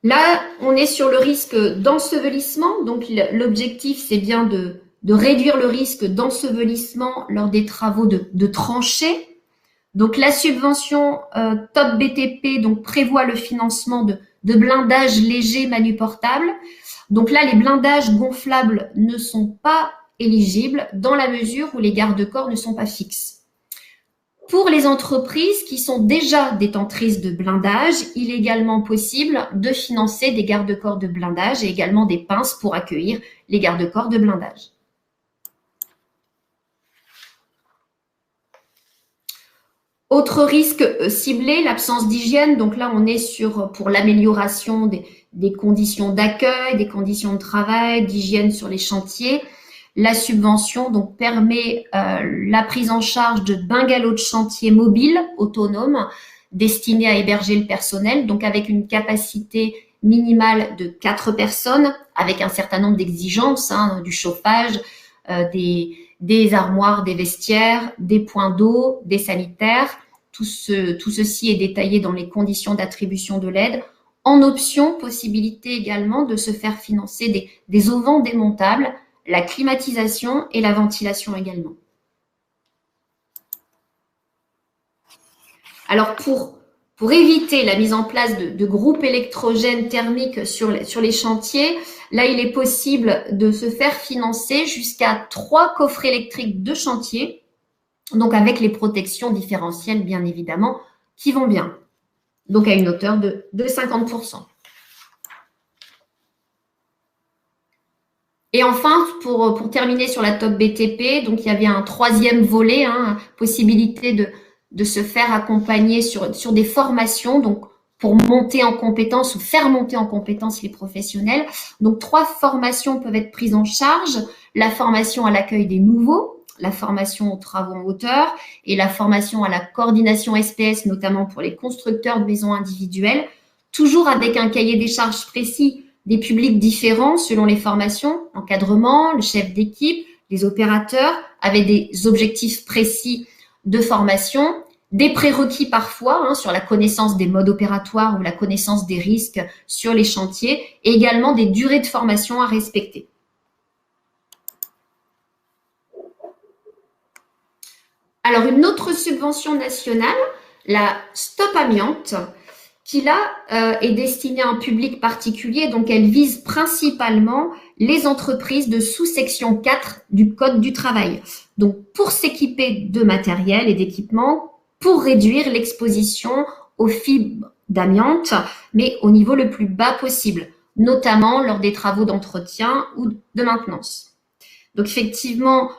Là, on est sur le risque d'ensevelissement. Donc, l'objectif, c'est bien de réduire le risque d'ensevelissement lors des travaux de tranchée. Donc, la subvention Top BTP prévoit le financement de blindages légers manuportables. Donc là, les blindages gonflables ne sont pas éligibles dans la mesure où les garde-corps ne sont pas fixes. Pour les entreprises qui sont déjà détentrices de blindage, il est également possible de financer des garde-corps de blindage et également des pinces pour accueillir les garde-corps de blindage. Autre risque ciblé, l'absence d'hygiène. Donc là, on est pour l'amélioration des conditions d'accueil, des conditions de travail, d'hygiène sur les chantiers. La subvention permet la prise en charge de bungalows de chantier mobiles autonomes destinés à héberger le personnel, donc avec une capacité minimale de 4 personnes, avec un certain nombre d'exigences, du chauffage, des armoires, des vestiaires, des points d'eau, des sanitaires. Tout ceci est détaillé dans les conditions d'attribution de l'aide. En option, possibilité également de se faire financer des auvents démontables, la climatisation et la ventilation également. Alors, pour Pour éviter la mise en place de groupes électrogènes thermiques sur les chantiers, là, il est possible de se faire financer jusqu'à 3 coffrets électriques de chantier, donc avec les protections différentielles, bien évidemment, qui vont bien, donc à une hauteur de 50%. Et enfin, pour terminer sur la top BTP, donc il y avait un troisième volet, possibilité de se faire accompagner sur des formations, donc pour monter en compétences ou faire monter en compétences les professionnels. Donc 3 formations peuvent être prises en charge: la formation à l'accueil des nouveaux, la formation aux travaux en hauteur et la formation à la coordination SPS, notamment pour les constructeurs de maisons individuelles, toujours avec un cahier des charges précis, des publics différents selon les formations, l'encadrement, le chef d'équipe, les opérateurs, avec des objectifs précis de formation, des prérequis parfois sur la connaissance des modes opératoires ou la connaissance des risques sur les chantiers, et également des durées de formation à respecter. Alors, une autre subvention nationale, la Stop Amiante, qui là est destinée à un public particulier, donc elle vise principalement les entreprises de sous-section 4 du Code du travail. Donc pour s'équiper de matériel et d'équipements, pour réduire l'exposition aux fibres d'amiante, mais au niveau le plus bas possible, notamment lors des travaux d'entretien ou de maintenance. Donc effectivement,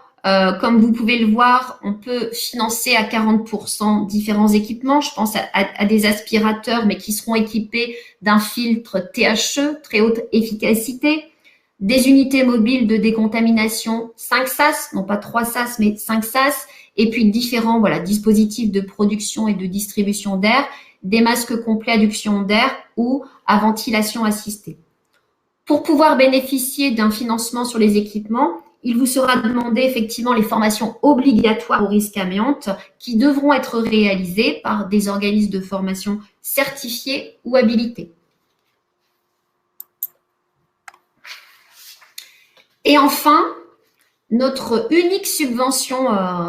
comme vous pouvez le voir, on peut financer à 40% différents équipements. Je pense à des aspirateurs, mais qui seront équipés d'un filtre THE, très haute efficacité, des unités mobiles de décontamination 5 SAS, non pas 3 SAS, mais 5 SAS, et puis différents dispositifs de production et de distribution d'air, des masques complets à adduction d'air ou à ventilation assistée. Pour pouvoir bénéficier d'un financement sur les équipements, il vous sera demandé effectivement les formations obligatoires au risque amiante qui devront être réalisées par des organismes de formation certifiés ou habilités. Et enfin, notre unique subvention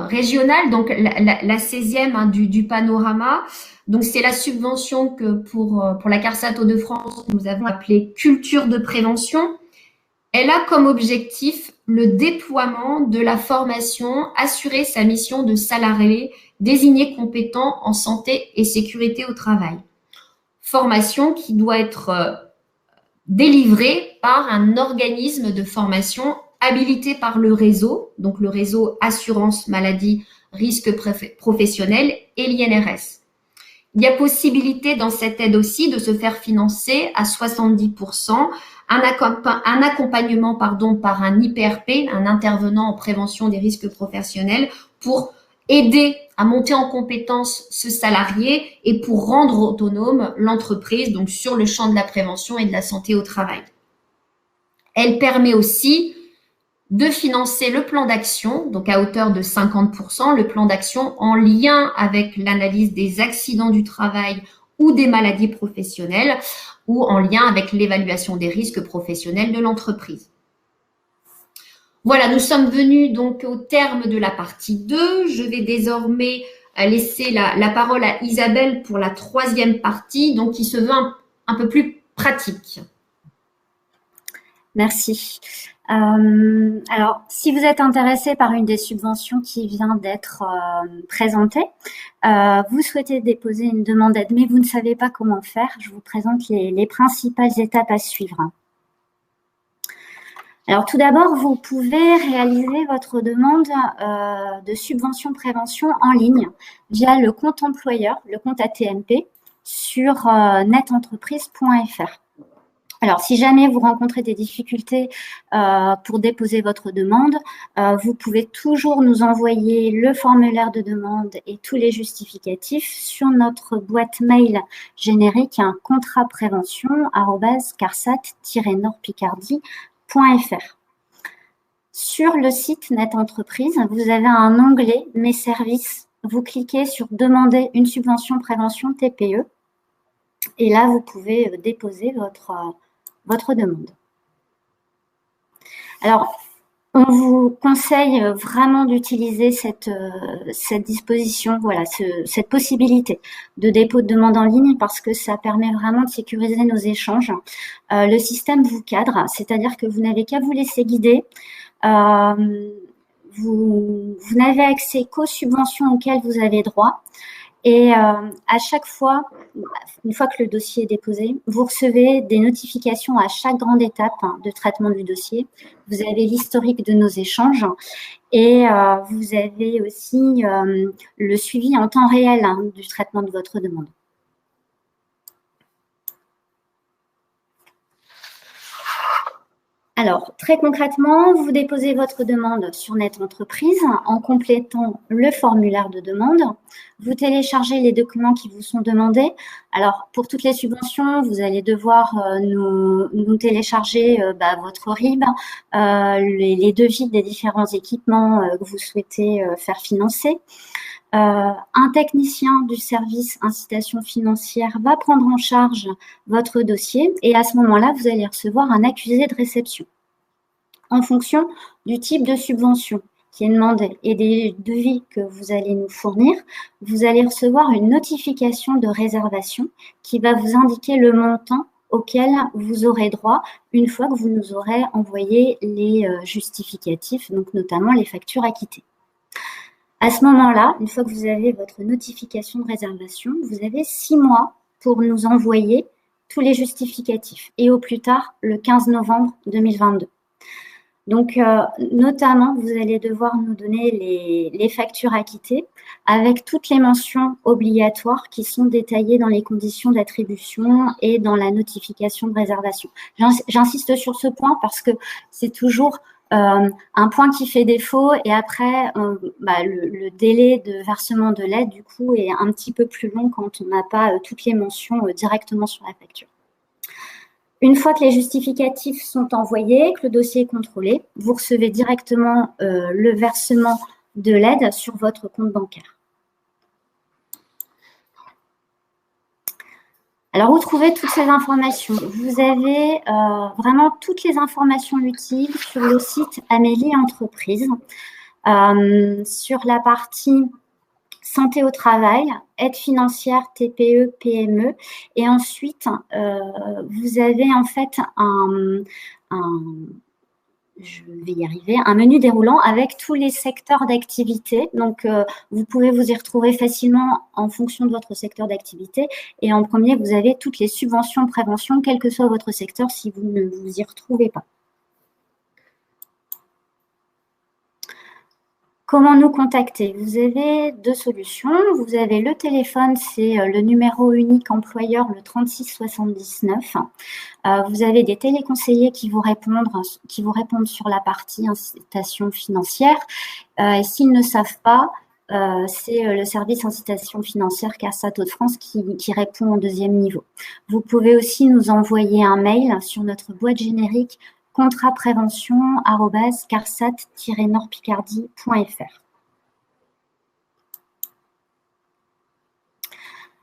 régionale, donc la 16e du panorama, donc c'est la subvention que pour la CARSAT Hauts-de-France, nous avons appelée culture de prévention. Elle a comme objectif le déploiement de la formation, assurer sa mission de salarié désigné compétent en santé et sécurité au travail. Formation qui doit être délivrée par un organisme de formation habilité par le réseau, donc le réseau assurance maladie risque professionnel et l'INRS. Il y a possibilité dans cette aide aussi de se faire financer à 70% un accompagnement par un IPRP, un intervenant en prévention des risques professionnels, pour aider à monter en compétence ce salarié et pour rendre autonome l'entreprise, donc sur le champ de la prévention et de la santé au travail. Elle permet aussi de financer le plan d'action, donc à hauteur de 50%, le plan d'action en lien avec l'analyse des accidents du travail ou des maladies professionnelles, ou en lien avec l'évaluation des risques professionnels de l'entreprise. Voilà, nous sommes venus donc au terme de la partie 2. Je vais désormais laisser la parole à Isabelle pour la 3e partie, donc qui se veut un peu plus pratique. Merci. Alors, si vous êtes intéressé par une des subventions qui vient d'être présentée, vous souhaitez déposer une demande d'aide, mais vous ne savez pas comment faire, je vous présente les principales étapes à suivre. Alors, tout d'abord, vous pouvez réaliser votre demande de subvention prévention en ligne via le compte employeur, le compte ATMP, sur netentreprise.fr. Alors, si jamais vous rencontrez des difficultés pour déposer votre demande, vous pouvez toujours nous envoyer le formulaire de demande et tous les justificatifs sur notre boîte mail générique, contratprévention@carsat-nordpicardie.fr. Sur le site Net Entreprise, vous avez un onglet « Mes services ». Vous cliquez sur « Demander une subvention prévention TPE » et là, vous pouvez déposer votre demande. Alors, On vous conseille vraiment d'utiliser cette disposition, voilà, cette possibilité de dépôt de demande en ligne parce que ça permet vraiment de sécuriser nos échanges. Le système vous cadre, c'est-à-dire que vous n'avez qu'à vous laisser guider. Vous n'avez accès qu'aux subventions auxquelles vous avez droit. Et à chaque fois, une fois que le dossier est déposé, vous recevez des notifications à chaque grande étape de traitement du dossier. Vous avez l'historique de nos échanges et vous avez aussi le suivi en temps réel du traitement de votre demande. Alors, très concrètement, vous déposez votre demande sur Net Entreprise en complétant le formulaire de demande. Vous téléchargez les documents qui vous sont demandés. Alors, pour toutes les subventions, vous allez devoir nous télécharger votre RIB, les devis des différents équipements que vous souhaitez faire financer. Un technicien du service incitation financière va prendre en charge votre dossier et à ce moment-là, vous allez recevoir un accusé de réception. En fonction du type de subvention qui est demandé et des devis que vous allez nous fournir, vous allez recevoir une notification de réservation qui va vous indiquer le montant auquel vous aurez droit une fois que vous nous aurez envoyé les justificatifs, donc notamment les factures acquittées. À ce moment-là, une fois que vous avez votre notification de réservation, vous avez 6 mois pour nous envoyer tous les justificatifs et au plus tard le 15 novembre 2022. Donc, notamment, vous allez devoir nous donner les factures acquittées avec toutes les mentions obligatoires qui sont détaillées dans les conditions d'attribution et dans la notification de réservation. J'insiste sur ce point parce que c'est toujours un point qui fait défaut et après, le délai de versement de l'aide, du coup, est un petit peu plus long quand on n'a pas toutes les mentions directement sur la facture. Une fois que les justificatifs sont envoyés, que le dossier est contrôlé, vous recevez directement le versement de l'aide sur votre compte bancaire. Alors, où trouver toutes ces informations? Vous avez vraiment toutes les informations utiles sur le site Amélie Entreprise, sur la partie santé au travail, aide financière TPE, PME. Et ensuite, vous avez en fait un menu déroulant avec tous les secteurs d'activité. Donc, vous pouvez vous y retrouver facilement en fonction de votre secteur d'activité. Et en premier, vous avez toutes les subventions prévention, quel que soit votre secteur, si vous ne vous y retrouvez pas. Comment nous contacter? Vous avez 2 solutions. Vous avez le téléphone, c'est le numéro unique employeur, le 36 79. Vous avez des téléconseillers qui vous répondent sur la partie incitation financière. Et s'ils ne savent pas, c'est le service incitation financière CARSAT Hauts-de-France qui répond au 2e niveau. Vous pouvez aussi nous envoyer un mail sur notre boîte générique contratprévention@carsat-nordpicardie.fr.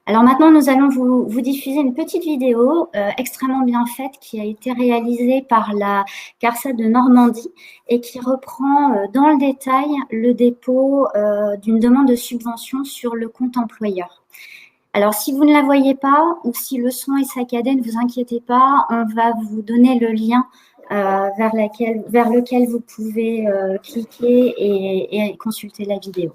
Alors maintenant, nous allons vous diffuser une petite vidéo extrêmement bien faite qui a été réalisée par la CARSAT de Normandie et qui reprend dans le détail le dépôt d'une demande de subvention sur le compte employeur. Alors, si vous ne la voyez pas ou si le son est saccadé, ne vous inquiétez pas, on va vous donner le lien vers lequel vous pouvez cliquer et consulter la vidéo.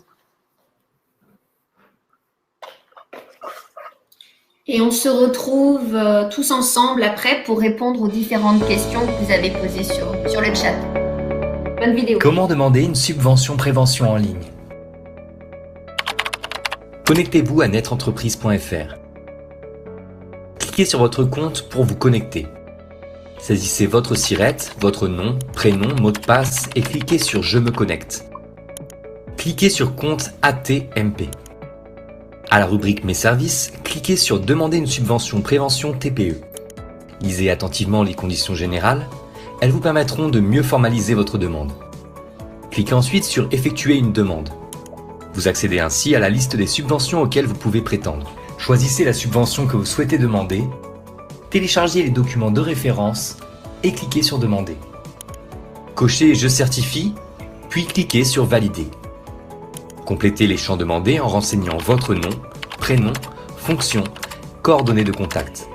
Et on se retrouve tous ensemble après pour répondre aux différentes questions que vous avez posées sur le chat. Bonne vidéo. Comment demander une subvention prévention en ligne? Connectez-vous à netentreprise.fr. Cliquez sur votre compte pour vous connecter. Saisissez votre SIRET, votre nom, prénom, mot de passe et cliquez sur « Je me connecte ». Cliquez sur « Compte ATMP ». À la rubrique « Mes services », cliquez sur « Demander une subvention prévention TPE ». Lisez attentivement les conditions générales. Elles vous permettront de mieux formaliser votre demande. Cliquez ensuite sur « Effectuer une demande ». Vous accédez ainsi à la liste des subventions auxquelles vous pouvez prétendre. Choisissez la subvention que vous souhaitez demander. Téléchargez les documents de référence et cliquez sur « Demander ». Cochez « Je certifie », puis cliquez sur « Valider ». Complétez les champs demandés en renseignant votre nom, prénom, fonction, coordonnées de contact.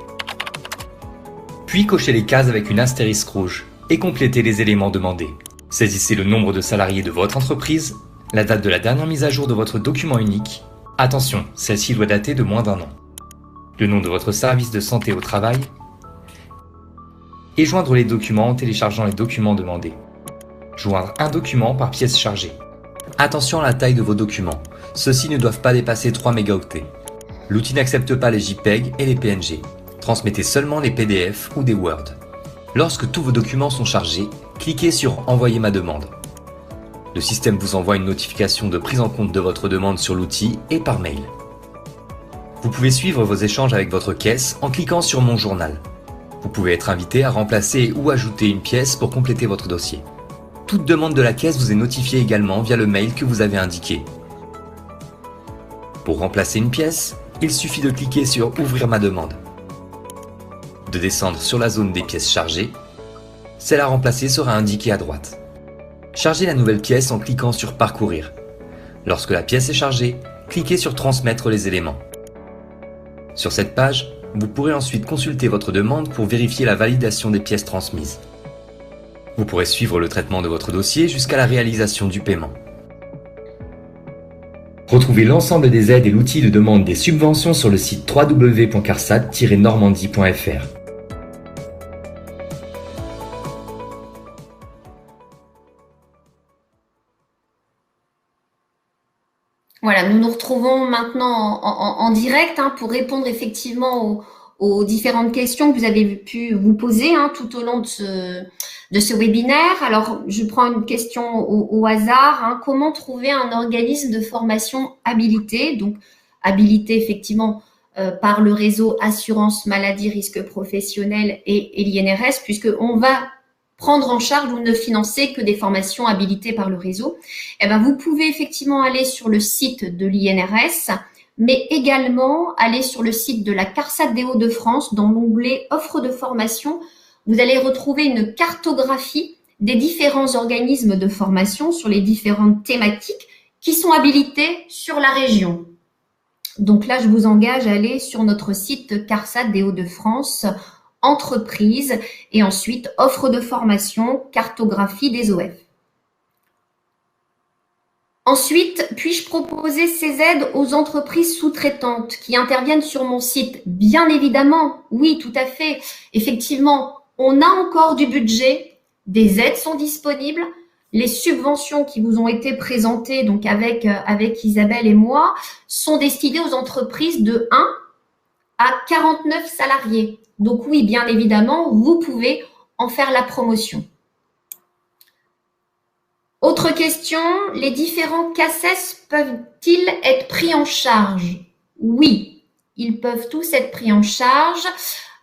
Puis cochez les cases avec une astérisque rouge et complétez les éléments demandés. Saisissez le nombre de salariés de votre entreprise, la date de la dernière mise à jour de votre document unique. Attention, celle-ci doit dater de moins d'1 an. Le nom de votre service de santé au travail et joindre les documents en téléchargeant les documents demandés. Joindre un document par pièce chargée. Attention à la taille de vos documents, ceux-ci ne doivent pas dépasser 3 mégaoctets. L'outil n'accepte pas les JPEG et les PNG. Transmettez seulement les PDF ou des Word. Lorsque tous vos documents sont chargés, cliquez sur « Envoyer ma demande ». Le système vous envoie une notification de prise en compte de votre demande sur l'outil et par mail. Vous pouvez suivre vos échanges avec votre caisse en cliquant sur « Mon journal ». Vous pouvez être invité à remplacer ou ajouter une pièce pour compléter votre dossier. Toute demande de la caisse vous est notifiée également via le mail que vous avez indiqué. Pour remplacer une pièce, il suffit de cliquer sur « Ouvrir ma demande », de descendre sur la zone des pièces chargées. Celle à remplacer sera indiquée à droite. Chargez la nouvelle pièce en cliquant sur « Parcourir ». Lorsque la pièce est chargée, cliquez sur « Transmettre les éléments ». Sur cette page, vous pourrez ensuite consulter votre demande pour vérifier la validation des pièces transmises. Vous pourrez suivre le traitement de votre dossier jusqu'à la réalisation du paiement. Retrouvez l'ensemble des aides et l'outil de demande des subventions sur le site www.carsat-normandie.fr. Voilà, nous nous retrouvons maintenant en direct pour répondre effectivement aux différentes questions que vous avez pu vous poser tout au long de ce webinaire. Alors, je prends une question au hasard. Comment trouver un organisme de formation habilité? Donc, habilité effectivement par le réseau Assurance Maladie Risque Professionnel et l'INRS, puisqu'on va prendre en charge ou ne financer que des formations habilitées par le réseau. Vous pouvez effectivement aller sur le site de l'INRS, mais également aller sur le site de la CARSAT des Hauts-de-France. Dans l'onglet Offre de formation, vous allez retrouver une cartographie des différents organismes de formation sur les différentes thématiques qui sont habilités sur la région. Donc là, je vous engage à aller sur notre site CARSAT des Hauts-de-France, entreprise, et ensuite offre de formation, cartographie des OF. Ensuite, puis-je proposer ces aides aux entreprises sous-traitantes qui interviennent sur mon site? Bien évidemment, oui, tout à fait. Effectivement, on a encore du budget, des aides sont disponibles. Les subventions qui vous ont été présentées donc avec Isabelle et moi sont destinées aux entreprises de 1 à 49 salariés. Donc oui, bien évidemment, vous pouvez en faire la promotion. Autre question, les différents CACES peuvent-ils être pris en charge? Oui, ils peuvent tous être pris en charge,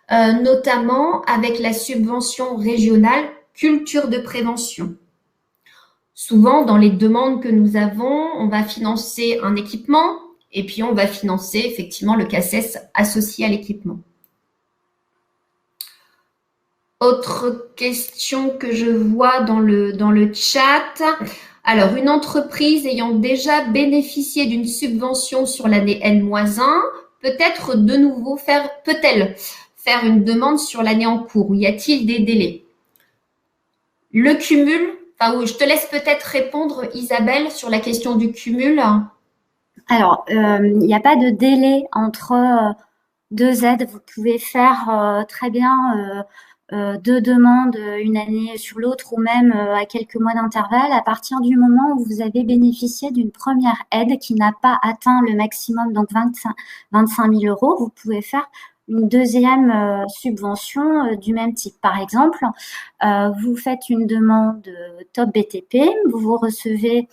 notamment avec la subvention régionale culture de prévention. Souvent, dans les demandes que nous avons, on va financer un équipement et puis on va financer effectivement le CACES associé à l'équipement. Autre question que je vois dans le chat. Alors, une entreprise ayant déjà bénéficié d'une subvention sur l'année N-1 peut-elle faire une demande sur l'année en cours? Y a-t-il des délais? Le cumul, je te laisse peut-être répondre, Isabelle, sur la question du cumul. Alors, il n'y a pas de délai entre deux aides. Vous pouvez faire très bien deux demandes une année sur l'autre ou même à quelques mois d'intervalle. À partir du moment où vous avez bénéficié d'une première aide qui n'a pas atteint le maximum, donc 25 000 €, vous pouvez faire une deuxième subvention du même type. Par exemple, vous faites une demande top BTP, vous recevez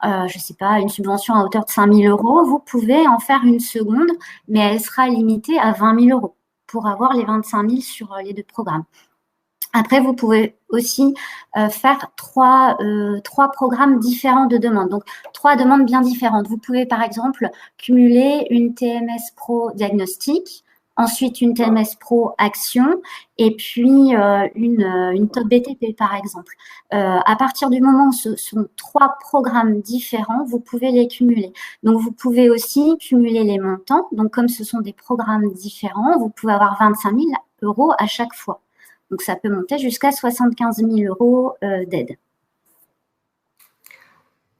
je sais pas, une subvention à hauteur de 5 000 €, vous pouvez en faire une seconde, mais elle sera limitée à 20 000 € pour avoir les 25 000 sur les deux programmes. Après, vous pouvez aussi faire trois programmes différents de demandes, donc 3 demandes bien différentes. Vous pouvez par exemple cumuler une TMS Pro diagnostic ensuite une TMS Pro Action et puis une Top BTP par exemple. À partir du moment où ce sont 3 programmes différents, vous pouvez les cumuler. Donc vous pouvez aussi cumuler les montants. Donc comme ce sont des programmes différents, vous pouvez avoir 25 000 € à chaque fois. Donc ça peut monter jusqu'à 75 000 € d'aide.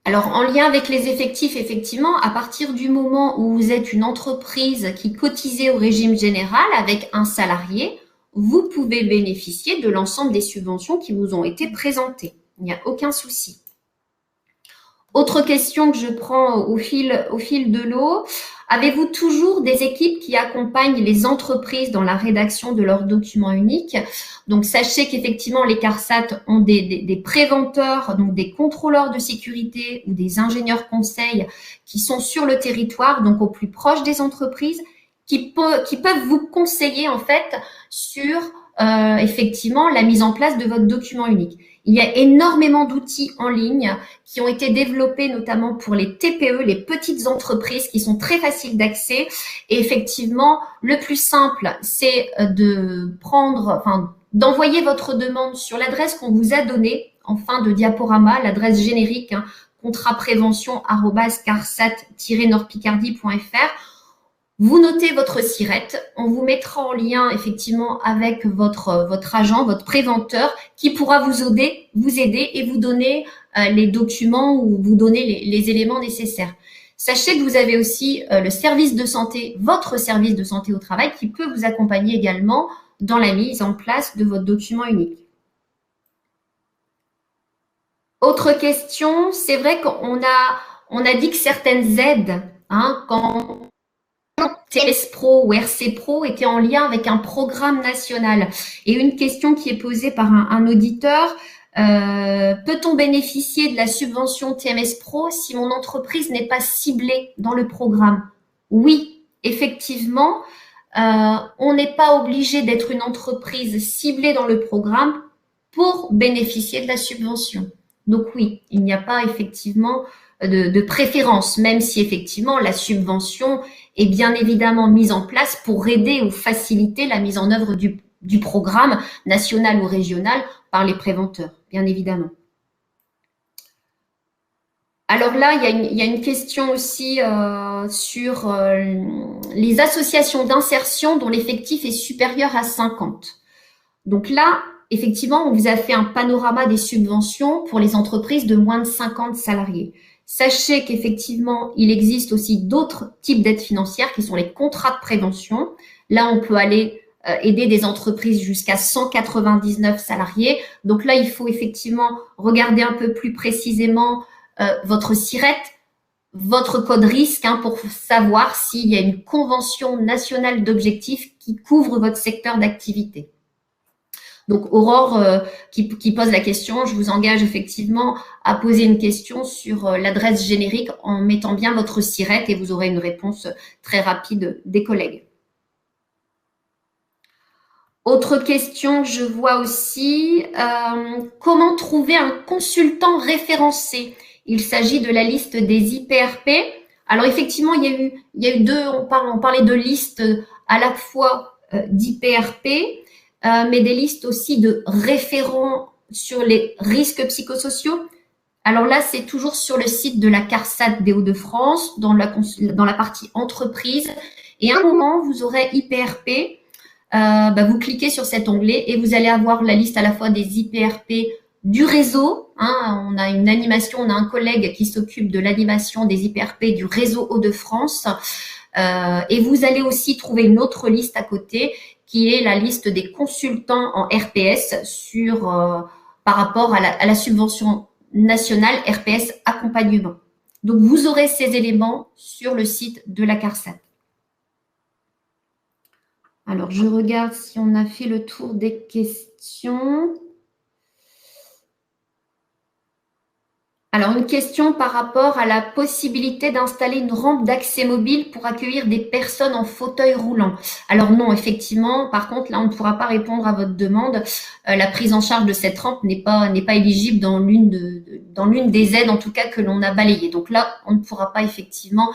Alors, en lien avec les effectifs, effectivement, à partir du moment où vous êtes une entreprise qui cotisait au régime général avec un salarié, vous pouvez bénéficier de l'ensemble des subventions qui vous ont été présentées. Il n'y a aucun souci. Autre question que je prends au fil de l'eau. Avez-vous toujours des équipes qui accompagnent les entreprises dans la rédaction de leurs documents uniques? Donc, sachez qu'effectivement, les CARSAT ont des préventeurs, donc des contrôleurs de sécurité ou des ingénieurs conseils qui sont sur le territoire, donc au plus proche des entreprises, qui peuvent vous conseiller en fait sur effectivement la mise en place de votre document unique. Il y a énormément d'outils en ligne qui ont été développés notamment pour les TPE, les petites entreprises qui sont très faciles d'accès. Et effectivement, le plus simple, c'est d'envoyer votre demande sur l'adresse qu'on vous a donnée en fin de diaporama, l'adresse générique, contratprévention@carsat-nordpicardie.fr. Vous notez votre SIRET, on vous mettra en lien effectivement avec votre agent, votre préventeur qui pourra vous aider et vous donner les documents ou vous donner les éléments nécessaires. Sachez que vous avez aussi le service de santé, votre service de santé au travail qui peut vous accompagner également dans la mise en place de votre document unique. Autre question, c'est vrai qu'on a dit que certaines aides, quand TMS Pro ou RC Pro était en lien avec un programme national. Et une question qui est posée par un auditeur, peut-on bénéficier de la subvention TMS Pro si mon entreprise n'est pas ciblée dans le programme? Oui, effectivement, on n'est pas obligé d'être une entreprise ciblée dans le programme pour bénéficier de la subvention. Donc oui, il n'y a pas effectivement de préférence, même si effectivement la subvention est bien évidemment mise en place pour aider ou faciliter la mise en œuvre du programme national ou régional par les préventeurs, bien évidemment. Alors là, il y a une question aussi sur les associations d'insertion dont l'effectif est supérieur à 50. Donc là, effectivement, on vous a fait un panorama des subventions pour les entreprises de moins de 50 salariés. Sachez qu'effectivement, il existe aussi d'autres types d'aides financières qui sont les contrats de prévention. Là, on peut aller aider des entreprises jusqu'à 199 salariés. Donc là, il faut effectivement regarder un peu plus précisément votre SIRET, votre code risque pour savoir s'il y a une convention nationale d'objectifs qui couvre votre secteur d'activité. Donc Aurore qui pose la question, je vous engage effectivement à poser une question sur l'adresse générique en mettant bien votre SIRET et vous aurez une réponse très rapide des collègues. Autre question que je vois aussi, comment trouver un consultant référencé? Il s'agit de la liste des IPRP. Alors effectivement, il y a eu deux, on parlait de listes à la fois d'IPRP, mais des listes aussi de référents sur les risques psychosociaux. Alors là, c'est toujours sur le site de la CARSAT des Hauts-de-France, dans la partie entreprise. Et à un moment, vous aurez IPRP. Vous cliquez sur cet onglet et vous allez avoir la liste à la fois des IPRP du réseau. On a une animation, on a un collègue qui s'occupe de l'animation des IPRP du réseau Hauts-de-France. Et vous allez aussi trouver une autre liste à côté qui est la liste des consultants en RPS par rapport à la subvention nationale RPS accompagnement. Donc, vous aurez ces éléments sur le site de la CARSAT. Alors, je regarde si on a fait le tour des questions. Alors, une question par rapport à la possibilité d'installer une rampe d'accès mobile pour accueillir des personnes en fauteuil roulant. Alors non, effectivement, par contre, là, on ne pourra pas répondre à votre demande. La prise en charge de cette rampe n'est pas éligible dans l'une des aides, en tout cas, que l'on a balayées. Donc là, on ne pourra pas effectivement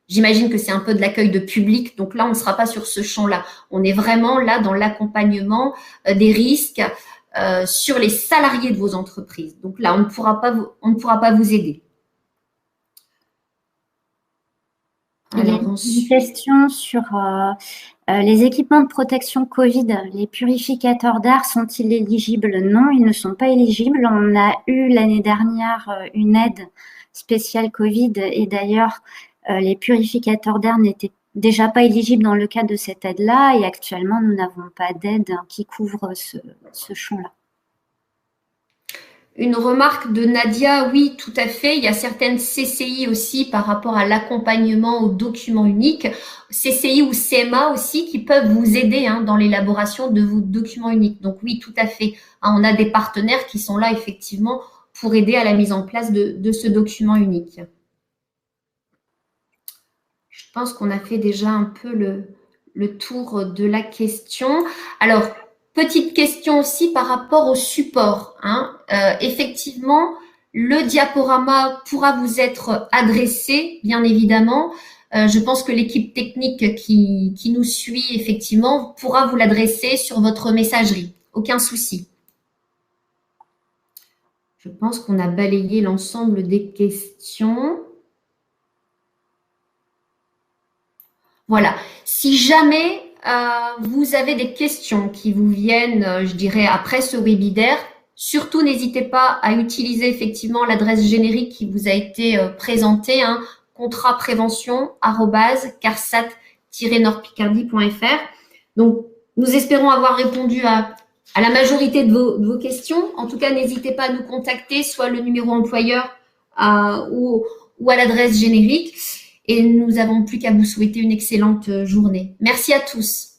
j'imagine que c'est un peu de l'accueil de public. Donc là, on ne sera pas sur ce champ-là. On est vraiment là dans l'accompagnement des risques sur les salariés de vos entreprises. Donc là, on ne pourra pas vous aider. Il y a une question sur les équipements de protection Covid. Les purificateurs d'air sont-ils éligibles? Non, ils ne sont pas éligibles. On a eu l'année dernière une aide spéciale Covid et d'ailleurs, les purificateurs d'air n'étaient déjà pas éligibles dans le cadre de cette aide-là et actuellement, nous n'avons pas d'aide qui couvre ce champ-là. Une remarque de Nadia, oui, tout à fait. Il y a certaines CCI aussi par rapport à l'accompagnement au document unique, CCI ou CMA aussi qui peuvent vous aider dans l'élaboration de vos documents uniques. Donc oui, tout à fait. On a des partenaires qui sont là effectivement pour aider à la mise en place de ce document unique. Je pense qu'on a fait déjà un peu le tour de la question. Alors, petite question aussi par rapport au support. Effectivement, le diaporama pourra vous être adressé, bien évidemment. Je pense que l'équipe technique qui nous suit, effectivement, pourra vous l'adresser sur votre messagerie. Aucun souci. Je pense qu'on a balayé l'ensemble des questions. Voilà. Si jamais vous avez des questions qui vous viennent, je dirais, après ce webinaire, surtout n'hésitez pas à utiliser effectivement l'adresse générique qui vous a été présentée, contratprévention@carsat-nordpicardie.fr. Donc, nous espérons avoir répondu à la majorité de vos questions. En tout cas, n'hésitez pas à nous contacter, soit le numéro employeur ou à l'adresse générique. Et nous n'avons plus qu'à vous souhaiter une excellente journée. Merci à tous.